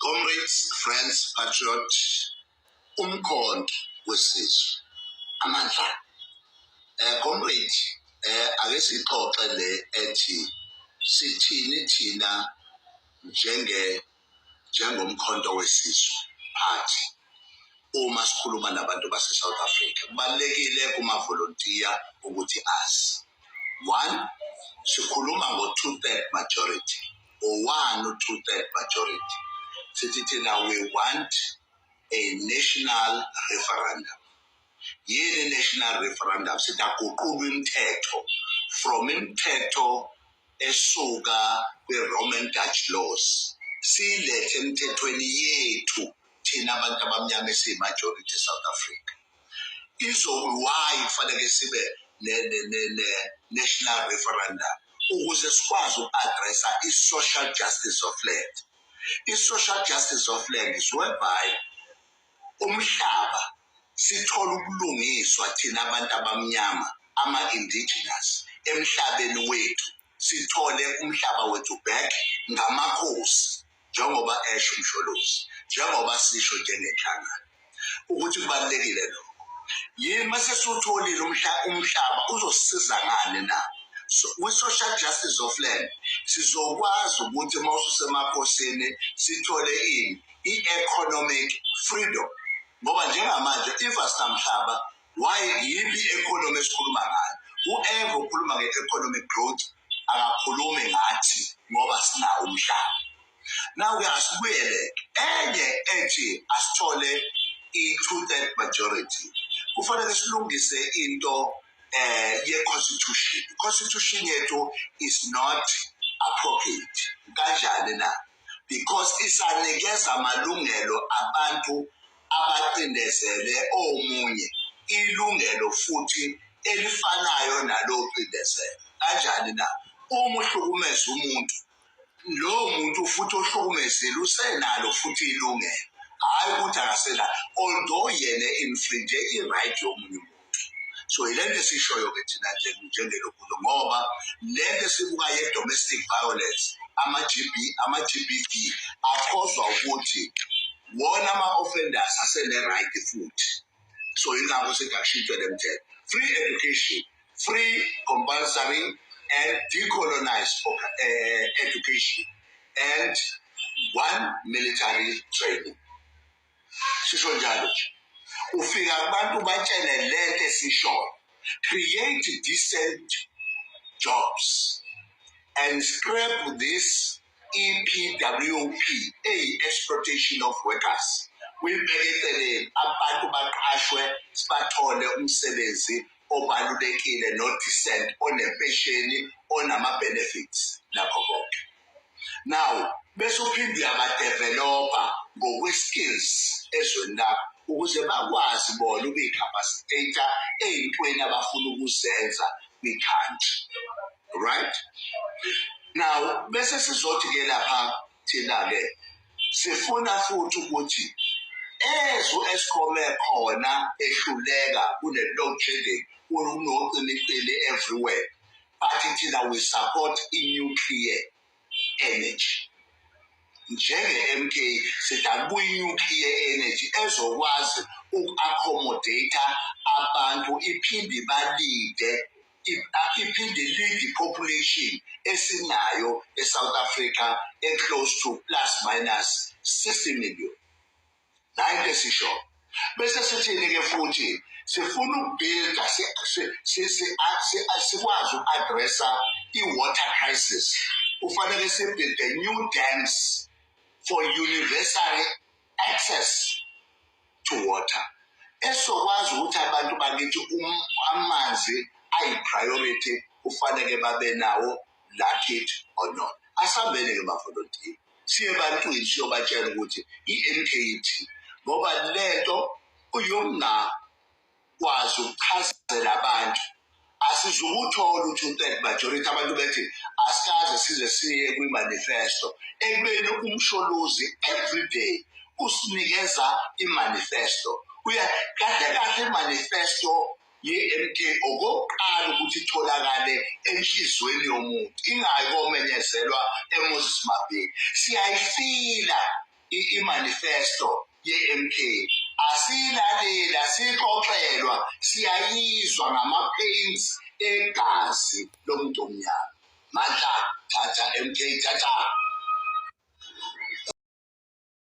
Comrades, friends, patriots, umkhonto wesizwe amandla. Comrade, ake sixoxe le ethi sithini thina njengomkhonto wesizwe phathi uma sikhuluma nabantu base South Africa. Kubalekile kuma volunteer ukuthi azi. 1, sikhuluma ngo 2/3 majority or 1 or 2/3 majority. Sithi thina we want a national referendum. Yini national referendum? Sitaguqulwa imithetho from imithetho esuka kwi-Roman Dutch laws. Silethe emthethweni yethu thina abantu abamnyama esiyimajority eSouth Africa. Why kufanele sibe national referendum? Ukuze sikwazi uku-addressa i-social justice of land. I-social justice of land is whereby umhlaba sithola ukulungiswa thina abantu abamnyama ama-indigenous emhlabeni wethu, sithole umhlaba wethu back ngamakhosi njengoba esho umsholozi, njengoba sisho njengenhlangano ukuthi kubalekile lokho. Yini mase siwutholile umhlaba uzosisiza ngani na? So with social justice of land sizokwazi ukuthi mawususemakhosini sithole i-economic freedom. Ngoba njengamanje if asinamhlaba, why yipi economy esikhuluma ngayo? Whoever ukhuluma nge-economic growth akakhulume ngathi ngoba sinawo umhlaba. Now-ke asibuyele enye ethi asithole i-2/3 majority. Kufanele silungise into ye-constitution. Constitution yethu is not appropriate. Kanjani na? Because isanikeza amalungelo abantu abacindezele omunye ilungelo futhi elifanayo nalo cindezele. Kanjani na? Uma uhlukumeza umuntu, lo muntu futhi ohlukumezile usenalo futhi ilungelo. Hayi ukuthi akasela, although yena infringe i-right yomunye umuntu. So ilento esishoyo ke thina njengelokhu ngoba lento sibuka ye-domestic violence, ama-GBV akhozwa ukuthi wona ama-offenders asene-right futhi. So ingakho sekushintshwe le mthetho. Free education, free compulsory and decolonized education, and 1 military training. Sisho njalo nje. Ufika abantu batshele lento esishoyo. Create decent jobs and scrap this EPWP, exploitation of workers. Uyibhekelele abantu baqashwe sibathole umsebenzi obalulekile no decent, onempesheni, onama-benefits nakho konke. Now bese uphinde uyabadeveloper ngokwe-skills ezweni lakho ukuze bakwazi bona ukuyi-capacitator ey'ntweni abafuna ukuzenza kwi-country. Right? Now bese sizothi-ke lapha thina-ke sifuna futhi ukuthi ezo esikhome khona ehluleka kune-load shedding, kunocimicimi everywhere, but thina we support i-nuclear energy. Njenge-MK sidakuyi-nuclear energy ezokwazi uku-accommodate abantu, iphinde ibalide, iphinde lead population esinayo eSouth Africa close to plus minus 60 million. La into esisho. Bese sithini-ke futhi sifuna ukubuilda sikwazi uku-addressa i-water crisis. Kufanele sibuilde new dams for universal access to water. Esokwazi ukuthi abantu bakithi amanzi ayi-priority kufanele babe nawo lakithi or not. Asambele-ke ma-volunteer. Siye ebantwini siyobatshela ukuthi i-NKT ngoba lento uyokungakwazi ukuchazela abantu asizukuthola u-2/3 majority. Abantu bethi asikaze size siye kwi-manifesto ekubeni umsholozi everyday usinikeza i-manifesto. Kahle kahle i-manifesto ye-MK okokuqala ukuthi itholakale enhlizweni yomuntu, ingayi komenyezelwa eMoses Mabheki. Siyayifila i-manifesto ye-MK, asiyilalela, sixoxelwa, siyayizwa ngama-pains egazi lomuntu omnyama. Mandla, thatha MK, thatha.